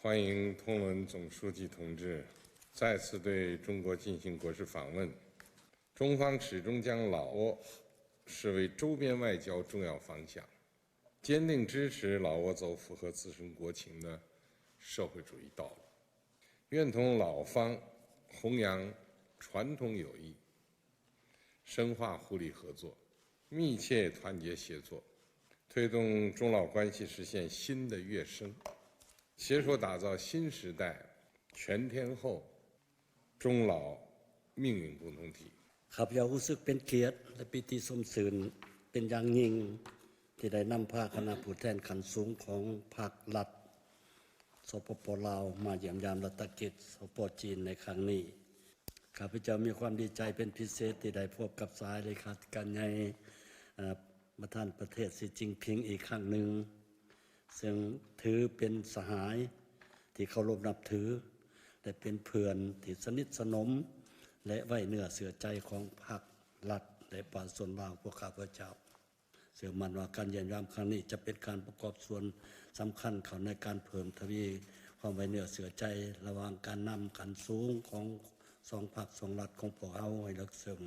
欢迎通伦总书记同志再次对中国进行国事访问。中方始终将老挝视为周边外交重要方向，坚定支持老挝走符合自身国情的社会主义道路，愿同老方弘扬传统友谊，深化互利合作，密切团结协作，推动中老关系实现新的跃升，携手打造新时代全天候中老命运共同体。ข้าพเจ้ารู้สึกเป็นเกียรติและปิติสมชื่นเป็นอย่างยิ่งที่ได้นำพาคณะผู้แทนขั้นสูงของภาครัฐสปป.ลาวมาเยี่ยมยามรัฐกิจสปป.จีนในครั้งนี้ข้าพเจ้ามีความดีใจเป็นพิเศษที่ได้พบกับสายเลขาธิการใหญ่ประธานประเทศสีจิ้งผิงอีกครั้งหนึ่งซึ่งถือเป็นสหายที่เคารพนับถือและเป็นเพื่อนที่สนิทสนมและไว้เนื้อเชื่อใจของพรรครัฐและประชาชนลาวพวกข้าพเจ้าเชื่อมั่นว่าการเยี่ยมยามครั้งนี้จะเป็นการประกอบส่วนสำคัญเข้าในการเพิ่มทวีความไว้เนื้อเชื่อใจระหว่างการนำกันสูงของสองพรรคสองรัฐของพวกเราให้ลึกซึ้ง